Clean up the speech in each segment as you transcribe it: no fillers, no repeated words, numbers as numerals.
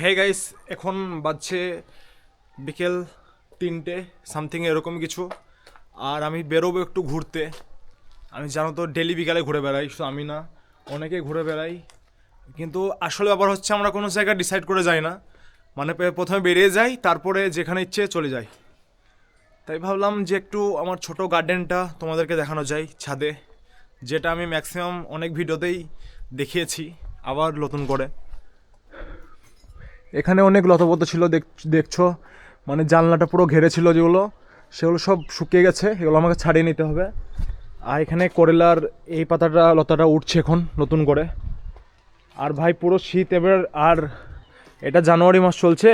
Hey guys, এখন বাজছে বিকেল 3টে সামথিং এরকম কিছু। আর আমি বেরোবো একটু ঘুরতে। আমি জানো তো ডেলি বিকালে ঘুরে বেড়াই, শুধু আমি না, অনেকেই ঘুরে বেড়াই। কিন্তু আসলে ব্যাপার হচ্ছে আমরা কোনো জায়গা ডিসাইড করে যাই না, মানে প্রথমে বেরিয়ে যাই, তারপরে যেখানে ইচ্ছে চলে যাই। তাই ভাবলাম যে একটু আমার ছোট গার্ডেনটা তোমাদেরকে দেখানো যায় ছাদে, যেটা আমি ম্যাক্সিমাম অনেক ভিডিওতেই দেখিয়েছি, আবার নতুন করে। এখানে অনেক লতাপত ছিল, দেখছো, মানে জানলাটা পুরো ঘেরে ছিল, যেগুলো সেগুলো সব শুকিয়ে গেছে, এগুলো আমাকে ছাড়িয়ে নিতে হবে। আর এখানে করেলার এই লতাটা উঠছে এখন নতুন করে। আর ভাই পুরো শীত এবার, আর এটা জানুয়ারি মাস চলছে,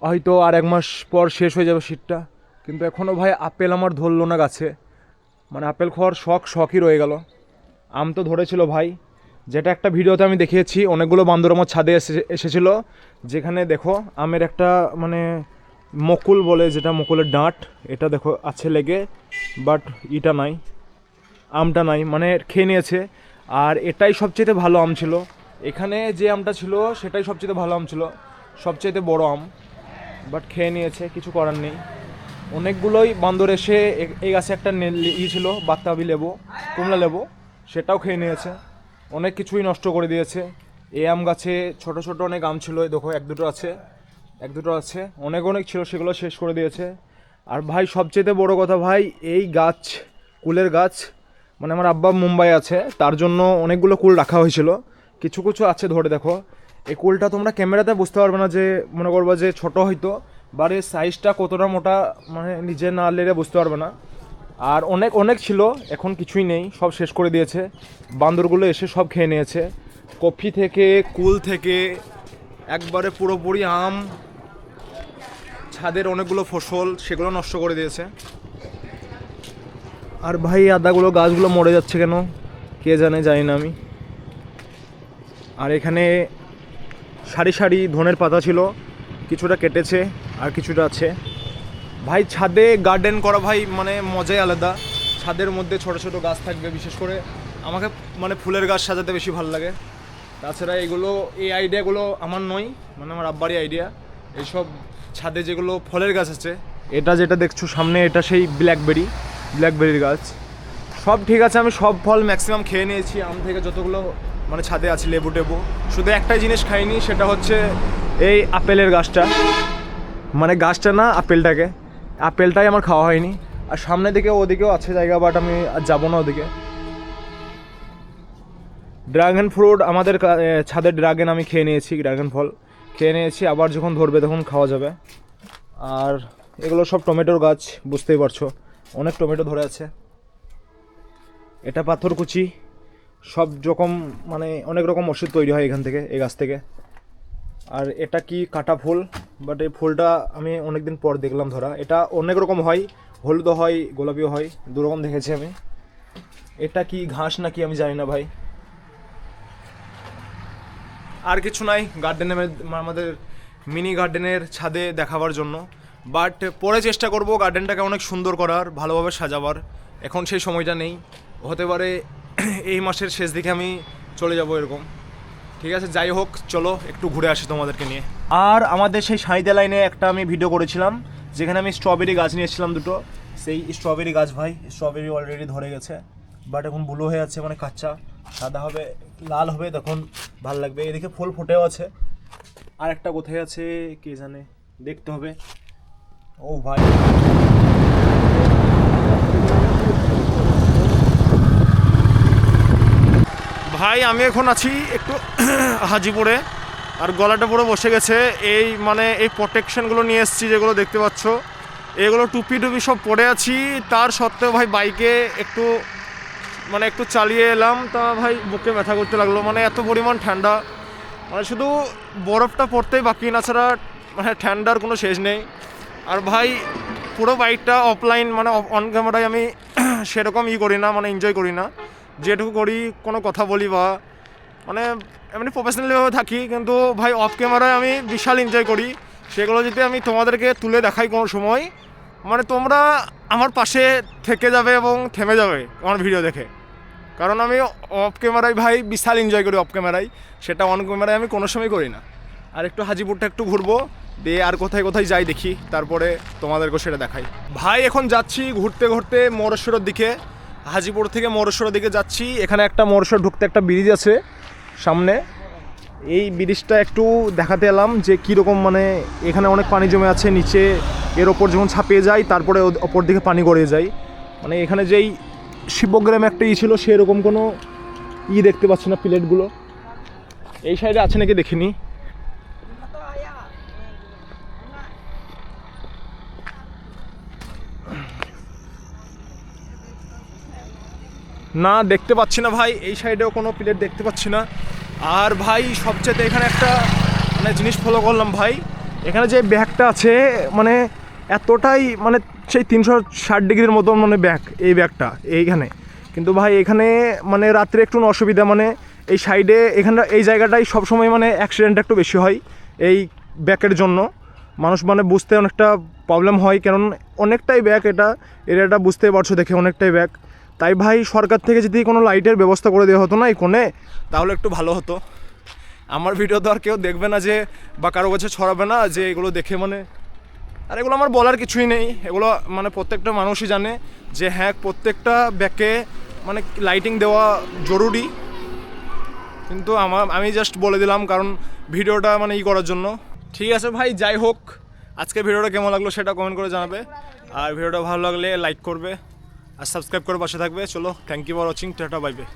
হয়তো আর 1 মাস পর শেষ হয়ে যাবে শীতটা। কিন্তু এখনও ভাই আপেল আমার ধরলো না গাছে, মানে আপেল খাওয়ার শখই রয়ে গেল। আম তো ধরেছিল ভাই, যেটা একটা ভিডিওতে আমি দেখিয়েছি, অনেকগুলো বান্দর আমার ছাদে এসেছিলো, যেখানে দেখো আমের একটা মানে মকুল বলে, যেটা মকুলের ডাঁট, এটা দেখো আছে লেগে, বাট ইটা নাই, আমটা নাই, মানে খেয়ে নিয়েছে। আর এটাই সবচেয়ে ভালো আম ছিল, এখানে যে আমটা ছিল সেটাই সবচেয়ে ভালো আম ছিল, সবচেয়ে বড় আম, বাট খেয়ে নিয়েছে, কিছু করার নেই। অনেকগুলোই বান্দর এসে এই গাছে একটা ছিল বাতাবি লেবু, কমলা লেবু, সেটাও খেয়ে নিয়েছে, অনেক কিছুই নষ্ট করে দিয়েছে। এই আম গাছে ছোট ছোট অনেক আম ছিল, দেখো এক দুটো আছে, অনেক অনেক ছিল, সেগুলো শেষ করে দিয়েছে। আর ভাই সবচেয়ে বড় কথা ভাই, এই গাছ, কুলের গাছ, মানে আমার আব্বা মুম্বাই আছে, তার জন্য অনেকগুলো কুল রাখা হয়েছিল, কিছু কিছু আছে ধরে দেখো। এই কুলটা তোমরা ক্যামেরাতে বুঝতে পারবে না, যে মনে করবো যে ছোট হয়তো, বাট এর সাইজটা কতটা মোটা, মানে নিজে না লেলে বুঝতে পারবে না। আর অনেক অনেক ছিল, এখন কিছুই নেই, সব শেষ করে দিয়েছে, বান্দরগুলো এসে সব খেয়ে নিয়েছে, কফি থেকে কুল থেকে একবারে পুরোপুরি আম, ছাদের অনেকগুলো ফসল, সেগুলো নষ্ট করে দিয়েছে। আর ভাই আদাগুলো, গাছগুলো মরে যাচ্ছে কেন কে জানে, জানি না আমি। আর এখানে সারি সারি ধনের পাতা ছিল, কিছুটা কেটেছে আর কিছুটা আছে। ভাই ছাদে গার্ডেন করা ভাই মানে মজাই আলাদা। ছাদের মধ্যে ছোট ছোট গাছ থাকবে, বিশেষ করে আমাকে মানে ফুলের গাছ সাজাতে বেশি ভালো লাগে। তাছাড়া এই আইডিয়াগুলো আমার নয়, মানে আমার আব্বারই আইডিয়া। এইসব ছাদে যেগুলো ফলের গাছ আছে, এটা যেটা দেখছো সামনে, এটা সেই ব্ল্যাকবেরির গাছ। সব ঠিক আছে, আমি সব ফল ম্যাক্সিমাম খেয়ে নিয়েছি, আম থেকে যতগুলো মানে ছাদে আছে, লেবু টেবু। শুধু একটাই জিনিস খাইনি, সেটা হচ্ছে এই আপেলের গাছটা, মানে গাছটা না, আপেলটাই আমার খাওয়া হয়নি। আর সামনের দিকে ওদিকেও আছে জায়গা, বাট আমি আর যাবো না ওদিকে। ড্রাগন ফ্রুট, আমাদের ছাদের ড্রাগন আমি খেয়ে নিয়েছি, ড্রাগন ফল খেয়ে নিয়েছি, আবার যখন ধরবে তখন খাওয়া যাবে। আর এগুলো সব টমেটোর গাছ, বুঝতেই পারছো, অনেক টমেটো ধরে আছে। এটা পাথরকুচি, সব রকম মানে অনেক রকম ওষুধ তৈরি হয় এখান থেকে, এই গাছ থেকে। আর এটা কি কাটা ফুল, বাট এই ফুলটা আমি অনেকদিন পর দেখলাম ধরা। এটা অনেক রকম হয়, হলুদও হয়, গোলাপিও হয়, দুরকম দেখেছি আমি। এটা কি ঘাস নাকি আমি জানি না ভাই। আর কিছু নাই গার্ডেনে, আমাদের মিনি গার্ডেনের ছাদে দেখাবার জন্য, বাট পরে চেষ্টা করব গার্ডেনটাকে অনেক সুন্দর করার, ভালোভাবে সাজাবার। এখন সেই সময়টা নেই, হতে পারে এই মাসের শেষ দিকে আমি চলে যাব এরকম। ঠিক আছে, যাই হোক, চলো একটু ঘুরে আসি তোমাদেরকে নিয়ে। আর আমাদের সেই সাঁইদা লাইনে একটা আমি ভিডিও করেছিলাম, যেখানে আমি স্ট্রবেরি গাছ নিয়েছিলাম দুটো। সেই স্ট্রবেরি গাছ ভাই, স্ট্রবেরি অলরেডি ধরে গেছে, বাট এখন ব্লু হয়ে আছে, মানে কাঁচা, সাদা হবে, লাল হবে, তখন ভালো লাগবে। এদিকে ফুল ফুটেও আছে, আর একটা কোথায় আছে কে জানে, দেখতে হবে। ও ভাই, ভাই আমি এখন আছি একটু হাজিপুরে, আর গলাটা পুরো বসে গেছে। এই মানে এই প্রোটেকশনগুলো নিয়ে এসেছি, যেগুলো দেখতে পাচ্ছ, এগুলো টুপি সব পরে আছি। তার সত্ত্বেও ভাই বাইকে একটু চালিয়ে এলাম, তা ভাই বুকে ব্যথা করতে লাগলো, মানে এত পরিমাণ ঠান্ডা, মানে শুধু বরফটা পড়তেই বাকি, না ছাড়া মানে ঠান্ডার কোনো শেষ নেই। আর ভাই পুরো বাইকটা অফলাইন, মানে অন ক্যামেরায় আমি সেরকম করি না, মানে এনজয় করি না। যেটুকু করি কোনো কথা বলি বা মানে এমনি প্রফেশনালিভাবে থাকি, কিন্তু ভাই অফ ক্যামেরায় আমি বিশাল এনজয় করি। সেগুলো যদি আমি তোমাদেরকে তুলে দেখাই কোনো সময়, মানে তোমরা আমার পাশে থেকে যাবে এবং থেমে যাবে আমার ভিডিও দেখে। কারণ আমি অফ ক্যামেরায় ভাই বিশাল এনজয় করি, অফ ক্যামেরায়, সেটা অন ক্যামেরায় আমি কোনো সময় করি না। আর একটু হাজিপুরটা একটু ঘুরবো, দিয়ে আর কোথায় কোথায় যাই দেখি, তারপরে তোমাদেরকেও সেটা দেখাই। ভাই এখন যাচ্ছি ঘুরতে ঘুরতে মরেশ্বরের দিকে, হাজিপুর থেকে মরেশ্বরের দিকে যাচ্ছি। এখানে একটা মরেশ্বর ঢুকতে একটা ব্রিজ আছে সামনে, এই ব্রিজটা একটু দেখাতে এলাম যে কীরকম, মানে এখানে অনেক পানি জমে আছে নিচে, এর ওপর যখন ছাপিয়ে যায় তারপরে ওপর দিকে পানি গড়িয়ে যায়। মানে এখানে যেই শিবগ্রামে একটা ছিল সেরকম কোনো দেখতে পাচ্ছি না, প্লেটগুলো এই সাইডে আছে নাকি দেখিনি। না দেখতে পাচ্ছি না ভাই, এই সাইডেও কোনো প্লেট দেখতে পাচ্ছি না। আর ভাই সবচেয়ে এখানে একটা মানে জিনিস ফলো করলাম ভাই, এখানে যে ব্যাগটা আছে মানে এতটাই মানে সেই 360 ডিগ্রির মতো মানে ব্যাগ, এই ব্যাগটা এইখানে। কিন্তু ভাই এখানে মানে রাত্রে একটু অসুবিধা, মানে এই সাইডে এখানে এই জায়গাটাই সবসময় মানে অ্যাক্সিডেন্ট একটু বেশি হয় এই ব্যাগের জন্য। মানুষ মানে বুঝতে অনেকটা প্রবলেম হয়, কারণ অনেকটাই ব্যাগ, এটা এরিয়াটা বুঝতেই পারছো দেখে অনেকটাই ব্যাগ। তাই ভাই সরকার থেকে যদি কোনো লাইটের ব্যবস্থা করে দেওয়া হতো না এই কোণে, তাহলে একটু ভালো হতো। আমার ভিডিও তো আর কেউ দেখবে না যে, বা কারো কাছে ছড়াবে না যে এগুলো দেখে মানে, আর এগুলো আমার বলার কিছুই নেই। এগুলো মানে প্রত্যেকটা মানুষই জানে যে হ্যাঁ প্রত্যেকটা ব্যাগে মানে লাইটিং দেওয়া জরুরি। কিন্তু আমি জাস্ট বলে দিলাম কারণ ভিডিওটা মানে করার জন্য। ঠিক আছে ভাই, যাই হোক, আজকে ভিডিওটা কেমন লাগলো সেটা কমেন্ট করে জানাবে, আর ভিডিওটা ভালো লাগলে লাইক করবে আর সাবস্ক্রাইব করে পাশে থাকবে। চলো, thank you for watching, tata, bye by.